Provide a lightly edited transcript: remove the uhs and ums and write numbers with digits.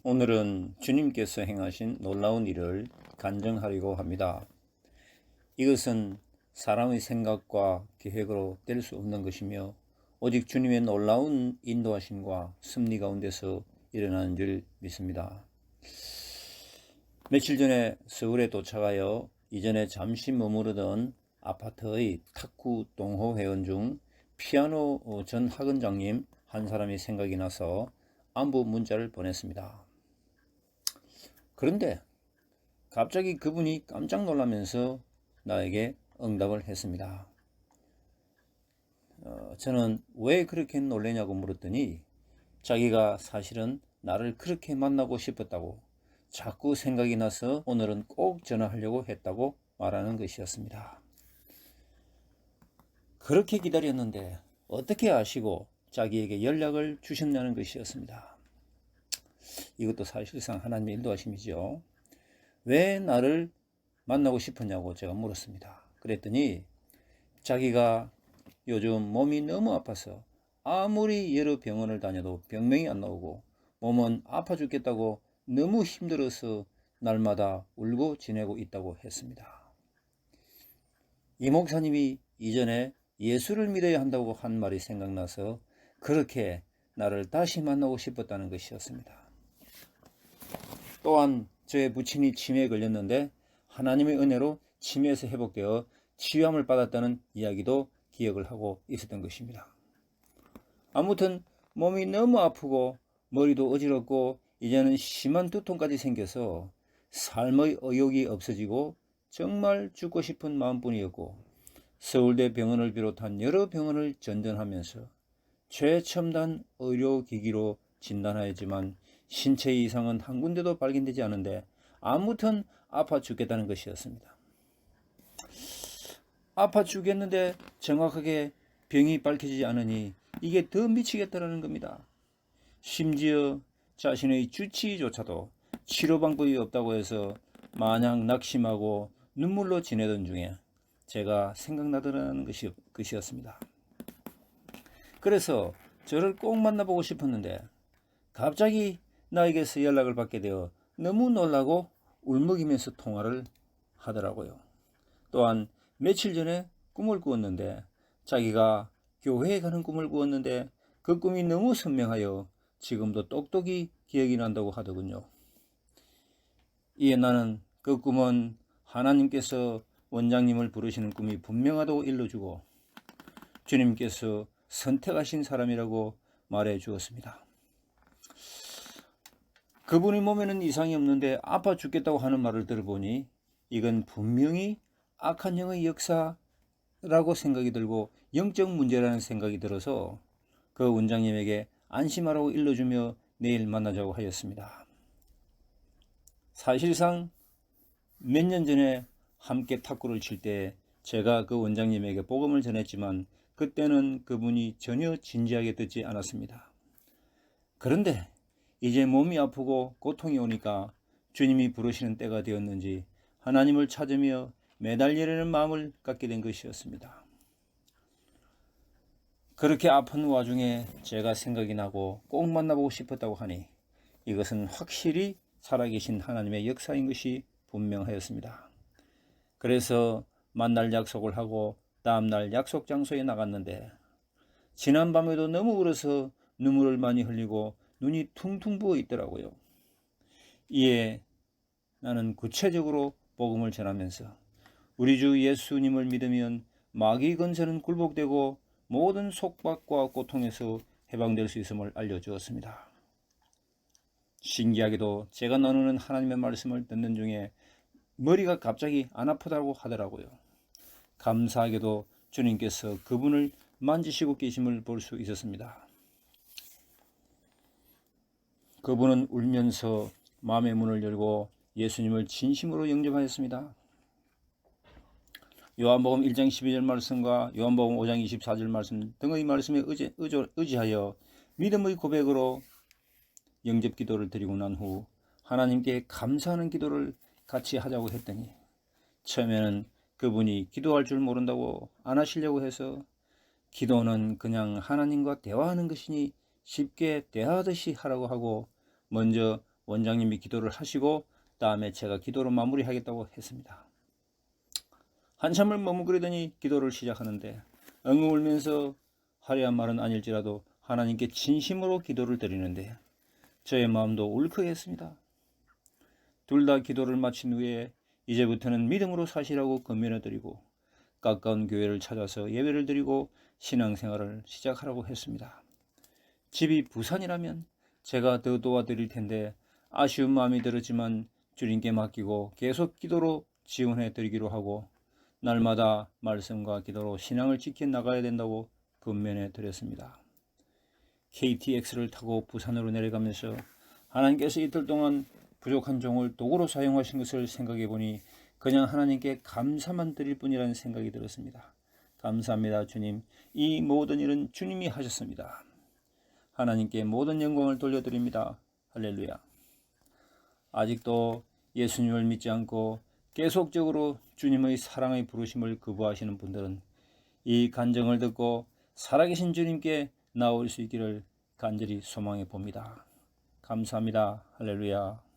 오늘은 주님께서 행하신 놀라운 일을 간증하려고 합니다. 이것은 사람의 생각과 계획으로 될 수 없는 것이며 오직 주님의 놀라운 인도하심과 섭리 가운데서 일어나는 줄 믿습니다. 며칠 전에 서울에 도착하여 이전에 잠시 머무르던 아파트의 탁구 동호 회원 중 피아노 전 학원장님 한 사람이 생각이 나서 안부 문자를 보냈습니다. 그런데 갑자기 그분이 깜짝 놀라면서 나에게 응답을 했습니다. 저는 왜 그렇게 놀라냐고 물었더니 자기가 사실은 나를 그렇게 만나고 싶었다고 자꾸 생각이 나서 오늘은 꼭 전화하려고 했다고 말하는 것이었습니다. 그렇게 기다렸는데 어떻게 아시고 자기에게 연락을 주셨냐는 것이었습니다. 이것도 사실상 하나님의 인도하심이죠. 왜 나를 만나고 싶었냐고 제가 물었습니다. 그랬더니 자기가 요즘 몸이 너무 아파서 아무리 여러 병원을 다녀도 병명이 안 나오고 몸은 아파 죽겠다고 너무 힘들어서 날마다 울고 지내고 있다고 했습니다. 이 목사님이 이전에 예수를 믿어야 한다고 한 말이 생각나서 그렇게 나를 다시 만나고 싶었다는 것이었습니다. 또한 저의 부친이 치매에 걸렸는데 하나님의 은혜로 치매에서 회복되어 치유함을 받았다는 이야기도 기억을 하고 있었던 것입니다. 아무튼 몸이 너무 아프고 머리도 어지럽고 이제는 심한 두통까지 생겨서 삶의 의욕이 없어지고 정말 죽고 싶은 마음뿐이었고 서울대 병원을 비롯한 여러 병원을 전전하면서 최첨단 의료기기로 진단하였지만 신체 이상은 한 군데도 발견되지 않은데 아무튼 아파 죽겠다는 것이었습니다. 아파 죽겠는데 정확하게 병이 밝혀지지 않으니 이게 더 미치겠다는 겁니다. 심지어 자신의 주치의조차도 치료 방법이 없다고 해서 마냥 낙심하고 눈물로 지내던 중에 제가 생각나더라는 것이었습니다. 그래서 저를 꼭 만나보고 싶었는데 갑자기 나에게서 연락을 받게 되어 너무 놀라고 울먹이면서 통화를 하더라고요. 또한 며칠 전에 꿈을 꾸었는데 자기가 교회에 가는 꿈을 꾸었는데 그 꿈이 너무 선명하여 지금도 똑똑히 기억이 난다고 하더군요. 이에 나는 그 꿈은 하나님께서 원장님을 부르시는 꿈이 분명하다고 일러주고 주님께서 선택하신 사람이라고 말해 주었습니다. 그분의 몸에는 이상이 없는데 아파 죽겠다고 하는 말을 들어보니 이건 분명히 악한 영의 역사라고 생각이 들고 영적 문제라는 생각이 들어서 그 원장님에게 안심하라고 일러주며 내일 만나자고 하였습니다. 사실상 몇 년 전에 함께 탁구를 칠 때 제가 그 원장님에게 복음을 전했지만 그때는 그분이 전혀 진지하게 듣지 않았습니다. 그런데 이제 몸이 아프고 고통이 오니까 주님이 부르시는 때가 되었는지 하나님을 찾으며 매달리려는 마음을 갖게 된 것이었습니다. 그렇게 아픈 와중에 제가 생각이 나고 꼭 만나보고 싶었다고 하니 이것은 확실히 살아계신 하나님의 역사인 것이 분명하였습니다. 그래서 만날 약속을 하고 다음날 약속 장소에 나갔는데 지난밤에도 너무 울어서 눈물을 많이 흘리고 눈이 퉁퉁 부어 있더라고요. 이에 나는 구체적으로 복음을 전하면서 우리 주 예수님을 믿으면 마귀 근세는 굴복되고 모든 속박과 고통에서 해방될 수 있음을 알려주었습니다. 신기하게도 제가 나누는 하나님의 말씀을 듣는 중에 머리가 갑자기 안 아프다고 하더라고요. 감사하게도 주님께서 그분을 만지시고 계심을 볼 수 있었습니다. 그분은 울면서 마음의 문을 열고 예수님을 진심으로 영접하였습니다. 요한복음 1장 12절 말씀과 요한복음 5장 24절 말씀 등의 말씀에 의지하여 믿음의 고백으로 영접 기도를 드리고 난 후 하나님께 감사하는 기도를 같이 하자고 했더니 처음에는 그분이 기도할 줄 모른다고 안 하시려고 해서 기도는 그냥 하나님과 대화하는 것이니 쉽게 대화하듯이 하라고 하고 먼저 원장님이 기도를 하시고 다음에 제가 기도로 마무리하겠다고 했습니다. 한참을 머뭇거리더니 기도를 시작하는데 엉엉 울면서 화려한 말은 아닐지라도 하나님께 진심으로 기도를 드리는데 저의 마음도 울컥했습니다. 둘 다 기도를 마친 후에 이제부터는 믿음으로 사시라고 권면해 드리고 가까운 교회를 찾아서 예배를 드리고 신앙생활을 시작하라고 했습니다. 집이 부산이라면 제가 더 도와드릴 텐데 아쉬운 마음이 들었지만 주님께 맡기고 계속 기도로 지원해 드리기로 하고 날마다 말씀과 기도로 신앙을 지켜 나가야 된다고 권면해 드렸습니다. KTX를 타고 부산으로 내려가면서 하나님께서 이틀 동안 부족한 종을 도구로 사용하신 것을 생각해 보니 그냥 하나님께 감사만 드릴 뿐이라는 생각이 들었습니다. 감사합니다, 주님. 이 모든 일은 주님이 하셨습니다. 하나님께 모든 영광을 돌려드립니다. 할렐루야. 아직도 예수님을 믿지 않고 계속적으로 주님의 사랑의 부르심을 거부하시는 분들은 이 간증을 듣고 살아계신 주님께 나올 수 있기를 간절히 소망해 봅니다. 감사합니다. 할렐루야.